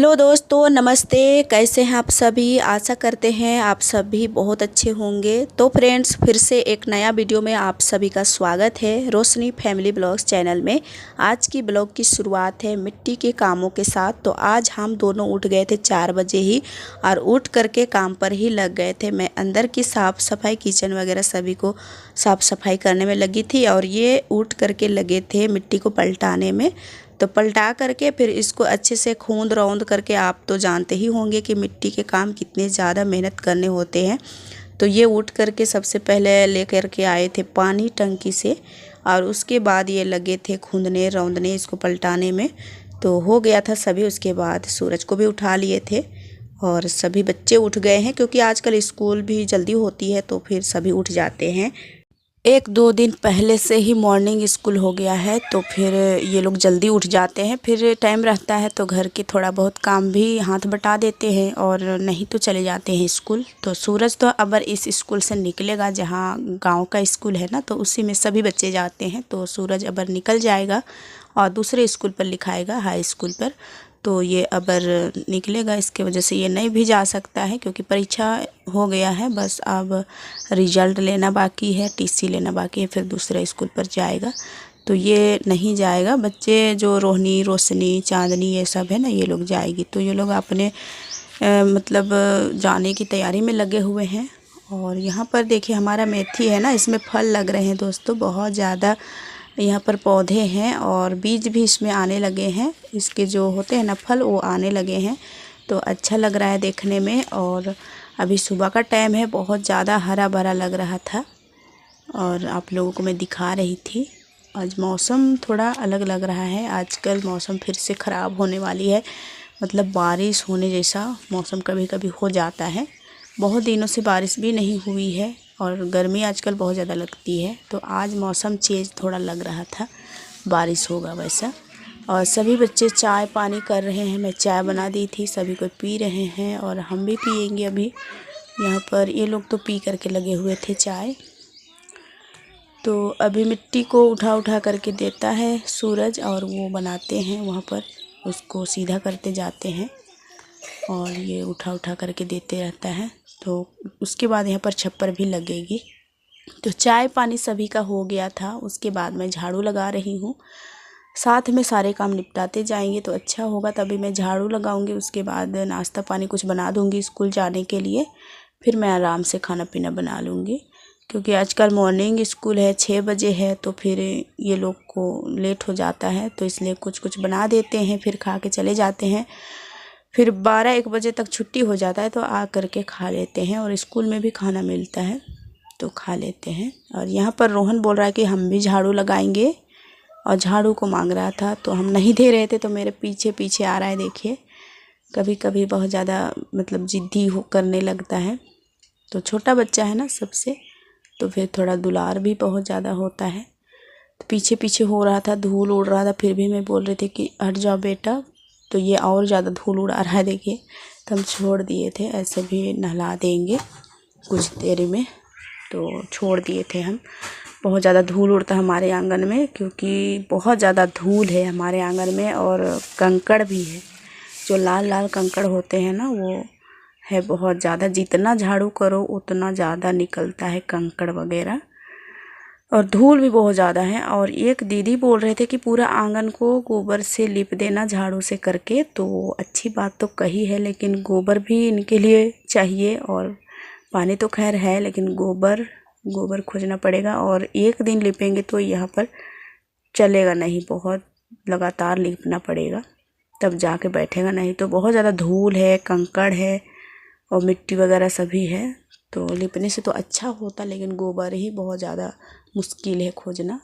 Hello दोस्तों, नमस्ते। कैसे हैं आप सभी? आशा करते हैं आप सभी बहुत अच्छे होंगे। तो फ्रेंड्स, फिर से एक नया वीडियो में आप सभी का स्वागत है रोशनी फैमिली ब्लॉग्स चैनल में। आज की ब्लॉग की शुरुआत है मिट्टी के कामों के साथ। तो आज हम दोनों उठ गए थे 4 बजे ही और उठ करके काम पर ही लग गए थे। मैं अंदर की साफ़ सफाई, किचन वगैरह सभी को साफ़ सफाई करने में लगी थी और ये उठ करके लगे थे मिट्टी को पलटाने में। तो पलटा करके फिर इसको अच्छे से खूंद रौंद करके, आप तो जानते ही होंगे कि मिट्टी के काम कितने ज़्यादा मेहनत करने होते हैं। तो ये उठ करके सबसे पहले लेकर के आए थे पानी टंकी से और उसके बाद ये लगे थे खूंदने रौंदने, इसको पलटाने में। तो हो गया था सभी। उसके बाद सूरज को भी उठा लिए थे और सभी बच्चे उठ गए हैं, क्योंकि आजकल स्कूल भी जल्दी होती है तो फिर सभी उठ जाते हैं। 1-2 दिन पहले से ही मॉर्निंग स्कूल हो गया है तो फिर ये लोग जल्दी उठ जाते हैं। फिर टाइम रहता है तो घर के थोड़ा बहुत काम भी हाथ बटा देते हैं और नहीं तो चले जाते हैं स्कूल। तो सूरज तो अब इस स्कूल से निकलेगा, जहाँ गांव का स्कूल है ना, तो उसी में सभी बच्चे जाते हैं। तो सूरज अब निकल जाएगा और दूसरे स्कूल पर लिखाएगा, हाई स्कूल पर। तो ये अबर निकलेगा, इसके वजह से ये नहीं भी जा सकता है, क्योंकि परीक्षा हो गया है। बस अब रिजल्ट लेना बाकी है, टीसी लेना बाकी है, फिर दूसरे स्कूल पर जाएगा। तो ये नहीं जाएगा। बच्चे जो रोहनी, रोशनी, चांदनी ये सब है ना, ये लोग जाएगी। तो ये लोग अपने मतलब जाने की तैयारी में लगे हुए हैं। और यहाँ पर देखिए हमारा मेथी है ना, इसमें फल लग रहे हैं दोस्तों, बहुत ज़्यादा। यहाँ पर पौधे हैं और बीज भी इसमें आने लगे हैं। इसके जो होते हैं ना फल, वो आने लगे हैं। तो अच्छा लग रहा है देखने में। और अभी सुबह का टाइम है, बहुत ज़्यादा हरा भरा लग रहा था और आप लोगों को मैं दिखा रही थी। आज मौसम थोड़ा अलग लग रहा है। आजकल मौसम फिर से ख़राब होने वाली है, मतलब बारिश होने जैसा मौसम कभी कभी हो जाता है। बहुत दिनों से बारिश भी नहीं हुई है और गर्मी आजकल बहुत ज़्यादा लगती है। तो आज मौसम चेंज थोड़ा लग रहा था, बारिश होगा वैसा। और सभी बच्चे चाय पानी कर रहे हैं। मैं चाय बना दी थी, सभी को पी रहे हैं और हम भी पियेंगे अभी। यहाँ पर ये लोग तो पी करके लगे हुए थे चाय। तो अभी मिट्टी को उठा उठा करके देता है सूरज और वो बनाते हैं वहाँ पर, उसको सीधा करते जाते हैं और ये उठा उठा करके देते रहता है। तो उसके बाद यहाँ पर छप्पर भी लगेगी। तो चाय पानी सभी का हो गया था। उसके बाद मैं झाड़ू लगा रही हूँ, साथ में सारे काम निपटाते जाएंगे तो अच्छा होगा। तभी मैं झाड़ू लगाऊंगी, उसके बाद नाश्ता पानी कुछ बना दूंगी स्कूल जाने के लिए। फिर मैं आराम से खाना पीना बना लूँगी, क्योंकि आजकल मॉर्निंग स्कूल है, 6 बजे है। तो फिर ये लोग को लेट हो जाता है, तो इसलिए कुछ कुछ बना देते हैं, फिर खा के चले जाते हैं। फिर 12-1 बजे तक छुट्टी हो जाता है तो आ करके खा लेते हैं। और स्कूल में भी खाना मिलता है तो खा लेते हैं। और यहाँ पर रोहन बोल रहा है कि हम भी झाड़ू लगाएंगे और झाड़ू को मांग रहा था, तो हम नहीं दे रहे थे। तो मेरे पीछे पीछे आ रहा है, देखिए। कभी कभी बहुत ज़्यादा मतलब ज़िद्दी हो करने लगता है। तो छोटा बच्चा है ना सबसे, तो फिर थोड़ा दुलार भी बहुत ज़्यादा होता है। तो पीछे पीछे हो रहा था, धूल उड़ रहा था, फिर भी मैं बोल रही थी कि हट जाओ बेटा। तो ये और ज़्यादा धूल उड़ा रहा है, देखिए। तो हम छोड़ दिए थे, ऐसे भी नहला देंगे कुछ देर में। तो छोड़ दिए थे हम। बहुत ज़्यादा धूल उड़ता है हमारे आंगन में, क्योंकि बहुत ज़्यादा धूल है हमारे आंगन में। और कंकड़ भी है, जो लाल लाल कंकड़ होते हैं ना, वो है बहुत ज़्यादा। जितना झाड़ू करो उतना ज़्यादा निकलता है कंकड़ वगैरह। और धूल भी बहुत ज़्यादा है। और एक दीदी बोल रहे थे कि पूरा आंगन को गोबर से लिप देना झाड़ू से करके। तो अच्छी बात तो कही है, लेकिन गोबर भी इनके लिए चाहिए। और पानी तो खैर है, लेकिन गोबर खोजना पड़ेगा। और एक दिन लिपेंगे तो यहाँ पर चलेगा नहीं, बहुत लगातार लिपना पड़ेगा, तब जाके बैठेगा। नहीं तो बहुत ज़्यादा धूल है, कंकड़ है और मिट्टी वगैरह सभी है। तो लिपने से तो अच्छा होता, लेकिन गोबर ही बहुत ज़्यादा मुश्किल है खोजना,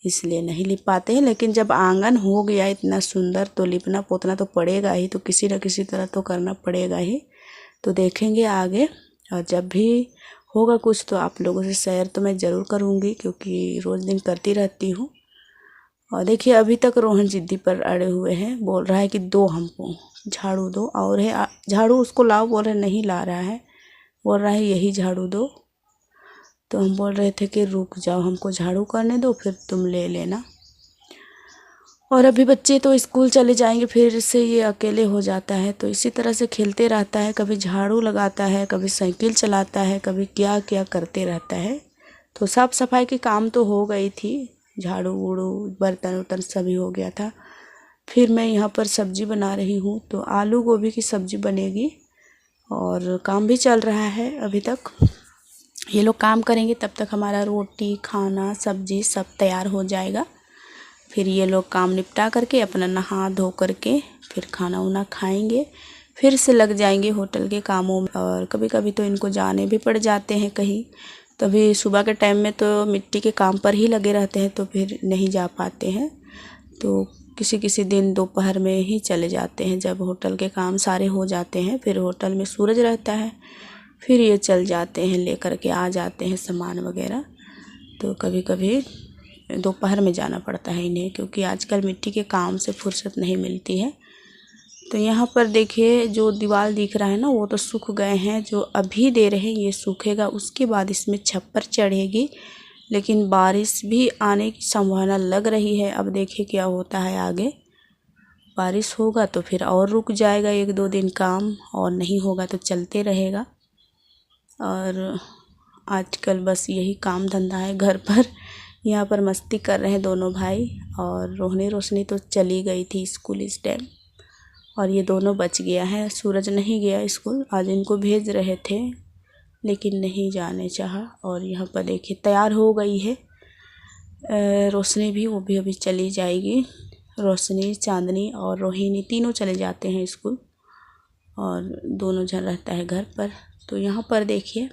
इसलिए नहीं लिप पाते हैं। लेकिन जब आंगन हो गया इतना सुंदर, तो लिपना पोतना तो पड़ेगा ही, तो किसी न किसी तरह तो करना पड़ेगा ही। तो देखेंगे आगे, और जब भी होगा कुछ तो आप लोगों से शेयर तो मैं ज़रूर करूँगी, क्योंकि रोज़ दिन करती रहती हूँ। और देखिए अभी तक रोहन जिद्दी पर अड़े हुए हैं, बोल रहा है कि दो हमको झाड़ू दो। और है झाड़ू उसको लाओ, बोल रहे नहीं ला रहा है, बोल रहा है यही झाड़ू दो। तो हम बोल रहे थे कि रुक जाओ, हमको झाड़ू करने दो, फिर तुम ले लेना। और अभी बच्चे तो स्कूल चले जाएंगे, फिर से ये अकेले हो जाता है। तो इसी तरह से खेलते रहता है, कभी झाड़ू लगाता है, कभी साइकिल चलाता है, कभी क्या क्या करते रहता है। तो साफ़ सफाई के काम तो हो गई थी, झाड़ू वूड़ू बर्तन वर्तन सभी हो गया था। फिर मैं यहाँ पर सब्ज़ी बना रही हूँ, तो आलू गोभी की सब्ज़ी बनेगी और काम भी चल रहा है अभी तक। ये लोग काम करेंगे तब तक हमारा रोटी खाना सब्ज़ी सब तैयार हो जाएगा। फिर ये लोग काम निपटा करके अपना नहा धो करके फिर खाना वाना खाएंगे, फिर से लग जाएंगे होटल के कामों में। और कभी कभी तो इनको जाने भी पड़ जाते हैं कहीं, तभी सुबह के टाइम में तो मिट्टी के काम पर ही लगे रहते हैं, तो फिर नहीं जा पाते हैं। तो किसी किसी दिन दोपहर में ही चले जाते हैं, जब होटल के काम सारे हो जाते हैं। फिर होटल में सूरज रहता है, फिर ये चल जाते हैं, लेकर के आ जाते हैं सामान वगैरह। तो कभी कभी दोपहर में जाना पड़ता है इन्हें, क्योंकि आजकल मिट्टी के काम से फुर्सत नहीं मिलती है। तो यहाँ पर देखिए जो दीवार दिख रहा है ना, वो तो सूख गए हैं। जो अभी दे रहे हैं ये सूखेगा, उसके बाद इसमें छप्पर चढ़ेगी। लेकिन बारिश भी आने की संभावना लग रही है। अब देखिए क्या होता है आगे। बारिश होगा तो फिर और रुक जाएगा 1-2 दिन काम, और नहीं होगा तो चलते रहेगा। और आजकल बस यही काम धंधा है घर पर। यहाँ पर मस्ती कर रहे हैं दोनों भाई। और रोशनी तो चली गई थी स्कूल इस टाइम, और ये दोनों बच गया है। सूरज नहीं गया स्कूल, आज इनको भेज रहे थे लेकिन नहीं जाने चाहा। और यहाँ पर देखिए तैयार हो गई है रोशनी भी, वो भी अभी चली जाएगी। रोशनी चांदनी और रोहिणी तीनों चले जाते हैं स्कूल, और दोनों जन रहता है घर पर। तो यहाँ पर देखिए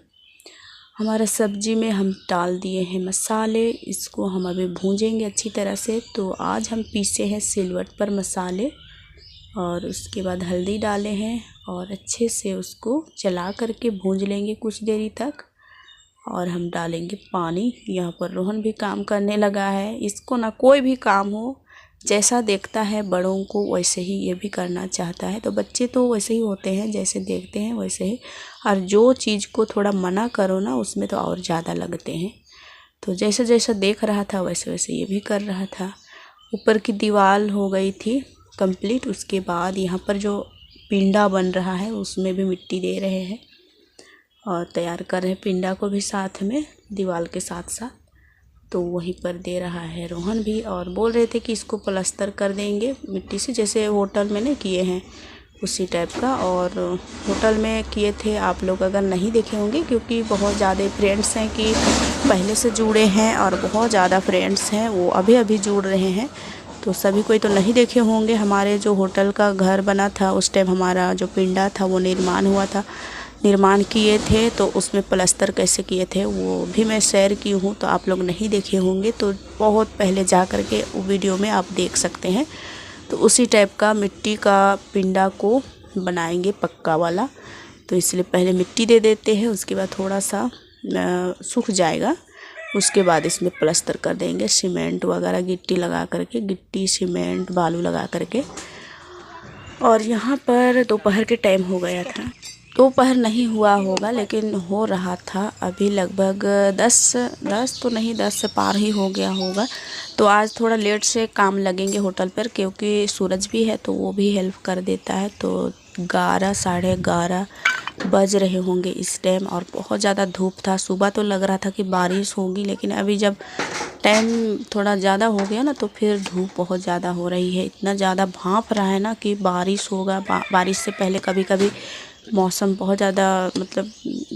हमारा सब्जी में हम डाल दिए हैं मसाले, इसको हम अभी भूंजेंगे अच्छी तरह से। तो आज हम पीसे हैं सिलवट पर मसाले, और उसके बाद हल्दी डाले हैं, और अच्छे से उसको चला करके भूंज लेंगे कुछ देरी तक। और हम डालेंगे पानी। यहाँ पर रोहन भी काम करने लगा है। इसको ना कोई भी काम हो, जैसा देखता है बड़ों को वैसे ही ये भी करना चाहता है। तो बच्चे तो वैसे ही होते हैं, जैसे देखते हैं वैसे ही। और जो चीज़ को थोड़ा मना करो ना, उसमें तो और ज़्यादा लगते हैं। तो जैसे जैसा देख रहा था वैसे वैसे ये भी कर रहा था। ऊपर की दीवार हो गई थी कंप्लीट। उसके बाद यहाँ पर जो पिंडा बन रहा है उसमें भी मिट्टी दे रहे हैं, और तैयार कर रहे हैं पिंडा को भी साथ में दीवार के साथ साथ। तो वहीं पर दे रहा है रोहन भी, और बोल रहे थे कि इसको प्लास्टर कर देंगे मिट्टी से, जैसे होटल में नहीं किए हैं उसी टाइप का। और होटल में किए थे, आप लोग अगर नहीं देखे होंगे, क्योंकि बहुत ज़्यादा फ्रेंड्स हैं कि पहले से जुड़े हैं, और बहुत ज़्यादा फ्रेंड्स हैं वो अभी अभी जुड़ रहे हैं। तो सभी कोई तो नहीं देखे होंगे। हमारे जो होटल का घर बना था उस टाइम हमारा जो पिंडा था वो निर्माण हुआ था, निर्माण किए थे। तो उसमें प्लास्टर कैसे किए थे वो भी मैं शेयर की हूँ। तो आप लोग नहीं देखे होंगे तो बहुत पहले जा कर के वो वीडियो में आप देख सकते हैं। तो उसी टाइप का मिट्टी का पिंडा को बनाएंगे पक्का वाला। तो इसलिए पहले मिट्टी दे देते हैं, उसके बाद थोड़ा सा सूख जाएगा, उसके बाद इसमें प्लास्टर कर देंगे सीमेंट वगैरह गिट्टी लगा करके, गिट्टी सीमेंट बालू लगा करके। और यहाँ पर दोपहर के टाइम हो गया था, दोपहर नहीं हुआ होगा लेकिन हो रहा था। अभी लगभग 10 तो नहीं, 10 से पार ही हो गया होगा। तो आज थोड़ा लेट से काम लगेंगे होटल पर, क्योंकि सूरज भी है तो वो भी हेल्प कर देता है। तो 11 साढ़े 11 बज रहे होंगे इस टाइम, और बहुत ज़्यादा धूप था। सुबह तो लग रहा था कि बारिश होगी, लेकिन अभी जब टाइम थोड़ा ज़्यादा हो गया ना तो फिर धूप बहुत ज़्यादा हो रही है। इतना ज़्यादा भाँप रहा है ना कि बारिश होगा। बारिश से पहले कभी कभी मौसम बहुत ज़्यादा मतलब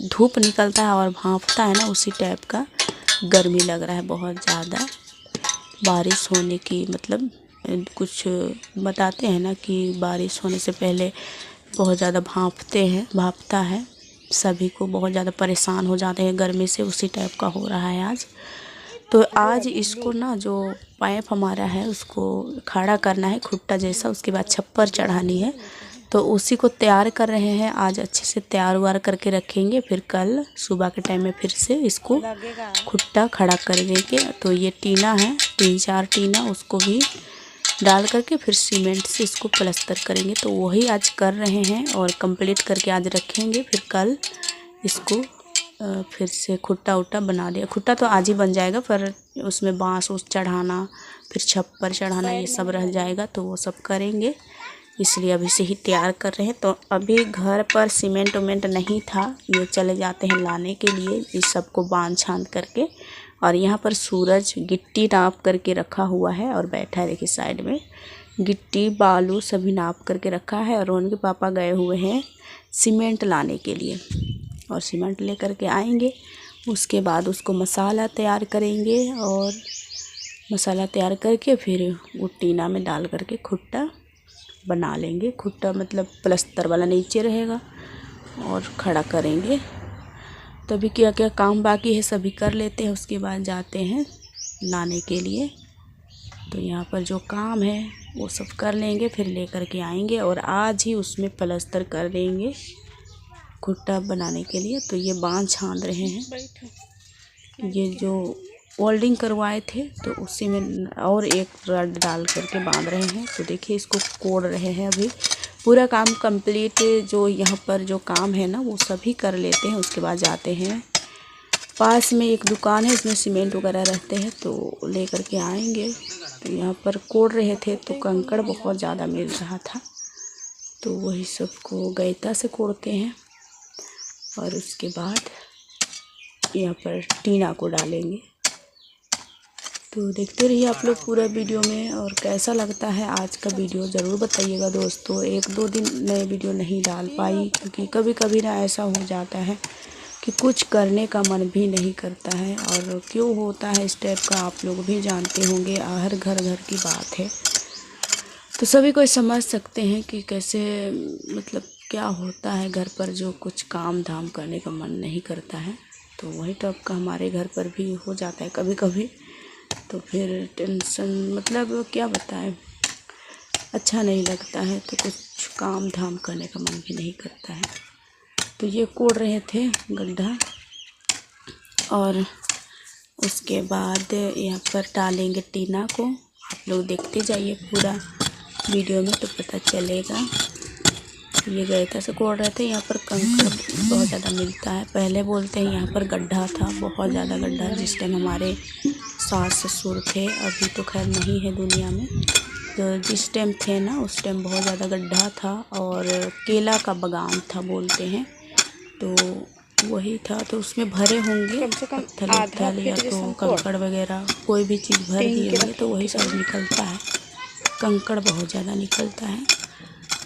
धूप निकलता है और भाँपता है ना, उसी टाइप का गर्मी लग रहा है बहुत ज़्यादा। बारिश होने की मतलब कुछ बताते हैं ना कि बारिश होने से पहले बहुत ज़्यादा भाँपता है, सभी को बहुत ज़्यादा परेशान हो जाते हैं गर्मी से, उसी टाइप का हो रहा है आज। तो आज इसको ना जो पाइप हमारा है उसको खड़ा करना है खुट्टा जैसा, उसके बाद छप्पर चढ़ानी है। तो उसी को तैयार कर रहे हैं, आज अच्छे से तैयार वार करके रखेंगे। फिर कल सुबह के टाइम में फिर से इसको खुट्टा खड़ा कर देंगे। तो ये टीना है, 3-4 टीना, उसको भी डाल करके फिर सीमेंट से इसको प्लास्टर करेंगे। तो वही आज कर रहे हैं और कंप्लीट करके आज रखेंगे। फिर कल इसको फिर से खुट्टा उट्टा बना दिया। खुट्टा तो आज ही बन जाएगा, पर उसमें बाँस उस चढ़ाना फिर छत पर चढ़ाना ये सब रह जाएगा, तो वो सब करेंगे, इसलिए अभी से ही तैयार कर रहे हैं। तो अभी घर पर सीमेंट उमेंट नहीं था, ये चले जाते हैं लाने के लिए इस सब को बांध छांद करके। और यहाँ पर सूरज गिट्टी नाप करके रखा हुआ है और बैठा है, देखिए साइड में गिट्टी बालू सभी नाप करके रखा है। और उनके पापा गए हुए हैं सीमेंट लाने के लिए, और सीमेंट ले करके आएंगे, उसके बाद उसको मसाला तैयार करेंगे। और मसाला तैयार करके फिर वो टीना में डाल करके खुट्टा बना लेंगे। खुट्टा मतलब प्लस्तर वाला नीचे रहेगा और खड़ा करेंगे। तो अभी क्या क्या काम बाकी है सभी कर लेते हैं, उसके बाद जाते हैं लाने के लिए। तो यहाँ पर जो काम है वो सब कर लेंगे, फिर ले करके आएंगे और आज ही उसमें प्लस्तर कर देंगे खुट्टा बनाने के लिए। तो ये बांध छान रहे हैं, ये जो वेल्डिंग करवाए थे तो उसी में और एक रड डाल करके बांध रहे हैं। तो देखिए इसको कोड़ रहे हैं। अभी पूरा काम कंप्लीट, जो यहाँ पर जो काम है ना वो सभी कर लेते हैं, उसके बाद जाते हैं। पास में एक दुकान है, इसमें सीमेंट वगैरह रहते हैं, तो ले करके आएंगे। तो यहाँ पर कोड़ रहे थे तो कंकड़ बहुत ज़्यादा मिल रहा था, तो वही सबको गैता से कोड़ते हैं। और उसके बाद यहाँ पर टीना को डालेंगे। तो देखते रहिए आप लोग पूरा वीडियो में, और कैसा लगता है आज का वीडियो ज़रूर बताइएगा दोस्तों। एक दो दिन नए वीडियो नहीं डाल पाई क्योंकि कभी कभी ना ऐसा हो जाता है कि कुछ करने का मन भी नहीं करता है, और क्यों होता है इस टाइप का आप लोग भी जानते होंगे, हर घर घर की बात है। तो सभी कोई समझ सकते हैं कि कैसे मतलब क्या होता है घर पर, जो कुछ काम धाम करने का मन नहीं करता है। तो वही टाइप का हमारे घर पर भी हो जाता है कभी कभी। तो फिर टेंशन मतलब क्या बताएं, अच्छा नहीं लगता है, तो कुछ काम धाम करने का मन भी नहीं करता है। तो ये कोड़ रहे थे गड्ढा, और उसके बाद यहाँ पर डालेंगे टीना को। आप लोग देखते जाइए पूरा वीडियो में तो पता चलेगा। ये गैता से कोड़ रहे थे। यहाँ पर कंकड़ बहुत ज़्यादा मिलता है, पहले बोलते हैं यहाँ पर गड्ढा था, बहुत ज़्यादा गड्ढा, जिस टाइम हमारे सास ससुर थे, अभी तो खैर नहीं है दुनिया में। तो जिस टाइम थे ना उस टाइम बहुत ज़्यादा गड्ढा था, और केला का बागान था बोलते हैं, तो वही था। तो उसमें भरे होंगे पत्थर उत्थर या तो कंकड़ वगैरह, कोई भी चीज़ भर दिए होंगे, तो वही सब निकलता है। कंकड़ बहुत ज़्यादा निकलता है,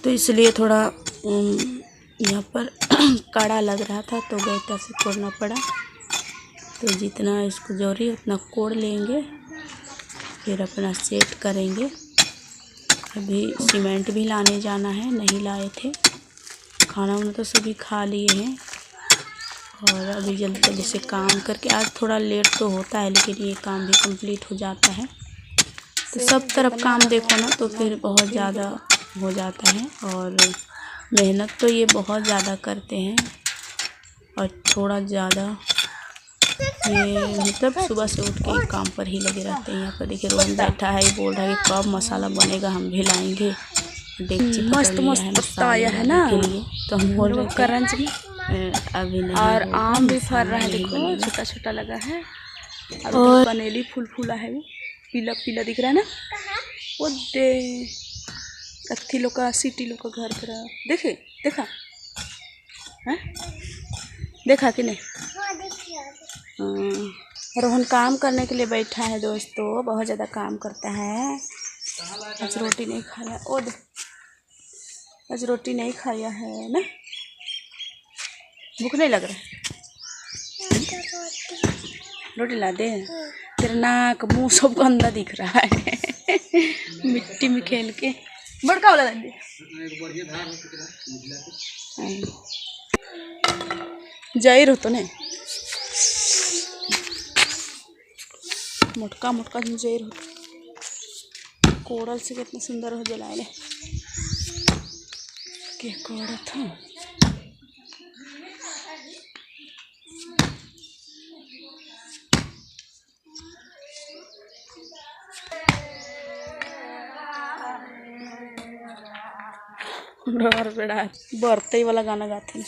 तो इसलिए थोड़ा यहाँ पर कड़ा लग रहा था, तो गैता से कोड़ना पड़ा। तो जितना इसको जरूरी उतना कोड़ लेंगे, फिर अपना सेट करेंगे। अभी सीमेंट भी लाने जाना है, नहीं लाए थे। खाना वाना तो सभी खा लिए हैं, और अभी जल्दी जल्दी से काम करके, आज थोड़ा लेट तो होता है लेकिन ये काम भी कंप्लीट हो जाता है। तो सब तरफ काम देखो ना तो फिर बहुत ज़्यादा हो जाता है, और मेहनत तो ये बहुत ज़्यादा करते हैं, और थोड़ा ज़्यादा ये मतलब सुबह से उठ के काम पर ही लगे रहते हैं। यहाँ पर देखिए रोहन बैठा है, बोल रहा है कि कब मसाला बनेगा, हम भी लाएंगे। डेगची मस्त मस्त पत्ता आया है ना के लिए, तो हम बोल रहे करंज में अभी नहीं, और आम भी फर रहा है, देखो छोटा छोटा लगा है। और कनेली फूल फूला है, वो पीला पीला दिख रहा है ना, वो दे कत्थी लोग का सिटी लोग का घर पर देखे देखा है, देखा कि नहीं? रोहन काम करने के लिए बैठा है दोस्तों, बहुत ज़्यादा काम करता है। आज रोटी नहीं खाया, ओ दे आज रोटी नहीं खाया है ना, भूख नहीं लग रहा है? रोटी ला दे, तेरा नाक मुँह सब गंदा दिख रहा है मिट्टी में खेल के। बड़का वाला दे जाई रहो तो नहीं, मोटका मोटका जैर हो, कोड़ल से कितना सुंदर हो जलाए के कोड़ा था। बड़ा बरते वाला गाना गाते हैं।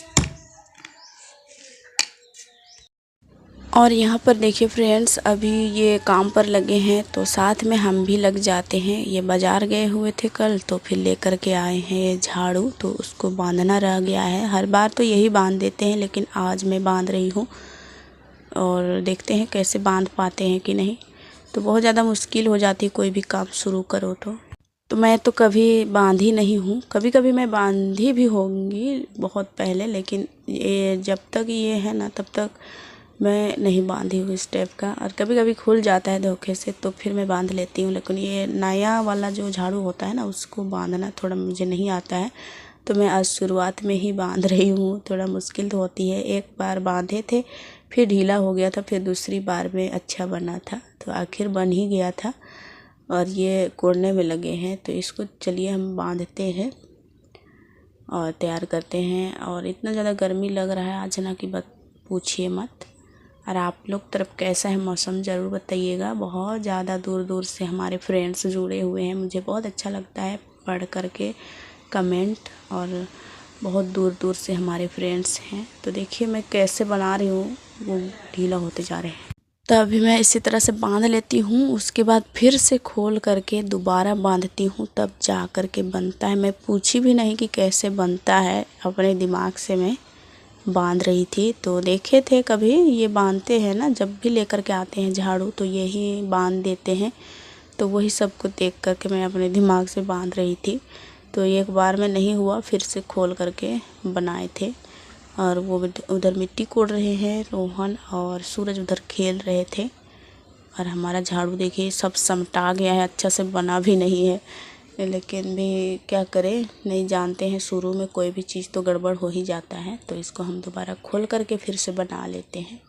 और यहाँ पर देखिए फ्रेंड्स, अभी ये काम पर लगे हैं तो साथ में हम भी लग जाते हैं। ये बाज़ार गए हुए थे कल, तो फिर लेकर के आए हैं ये झाड़ू, तो उसको बांधना रह गया है। हर बार तो यही बांध देते हैं, लेकिन आज मैं बांध रही हूँ और देखते हैं कैसे बांध पाते हैं कि नहीं। तो बहुत ज़्यादा मुश्किल हो जाती है कोई भी काम शुरू करो तो मैं तो कभी बांधी नहीं हूँ। कभी कभी मैं बांधी भी होंगी बहुत पहले, लेकिन ये जब तक ये है ना तब तक मैं नहीं बांधी हूँ इस टाइप का। और कभी कभी खुल जाता है धोखे से तो फिर मैं बांध लेती हूँ, लेकिन ये नया वाला जो झाड़ू होता है ना उसको बांधना थोड़ा मुझे नहीं आता है। तो मैं आज शुरुआत में ही बांध रही हूँ। थोड़ा मुश्किल तो होती है। एक बार बांधे थे फिर ढीला हो गया था, फिर दूसरी बार में अच्छा बना था, तो आखिर बन ही गया था। और ये कोड़ने में लगे हैं, तो इसको चलिए हम बांधते हैं और तैयार करते हैं। और इतना ज़्यादा गर्मी लग रहा है आज ना कि बस पूछिए मत। और आप लोग तरफ कैसा है मौसम ज़रूर बताइएगा। बहुत ज़्यादा दूर दूर से हमारे फ्रेंड्स जुड़े हुए हैं, मुझे बहुत अच्छा लगता है पढ़ करके कमेंट। और बहुत दूर दूर से हमारे फ्रेंड्स हैं। तो देखिए मैं कैसे बना रही हूँ, वो ढीला होते जा रहे हैं। तो अभी मैं इसी तरह से बांध लेती हूँ, उसके बाद फिर से खोल करके दोबारा बांधती हूँ, तब जा कर के बनता है। मैं पूछी भी नहीं कि कैसे बनता है, अपने दिमाग से मैं बांध रही थी। तो देखे थे कभी ये बांधते हैं ना, जब भी लेकर के आते हैं झाड़ू तो यही बांध देते हैं। तो वही सब को देख करके मैं अपने दिमाग से बांध रही थी। तो एक बार में नहीं हुआ, फिर से खोल करके बनाए थे। और वो उधर मिट्टी कोड़ रहे हैं रोहन, और सूरज उधर खेल रहे थे। और हमारा झाड़ू देखिए सब समटा गया है, अच्छा से बना भी नहीं है, लेकिन भी क्या करें, नहीं जानते हैं शुरू में कोई भी चीज़ तो गड़बड़ हो ही जाता है। तो इसको हम दोबारा खोल करके फिर से बना लेते हैं।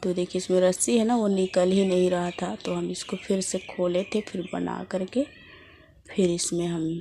तो देखिए इसमें रस्सी है ना, वो निकल ही नहीं रहा था, तो हम इसको फिर से खोले थे, फिर बना करके फिर इसमें हम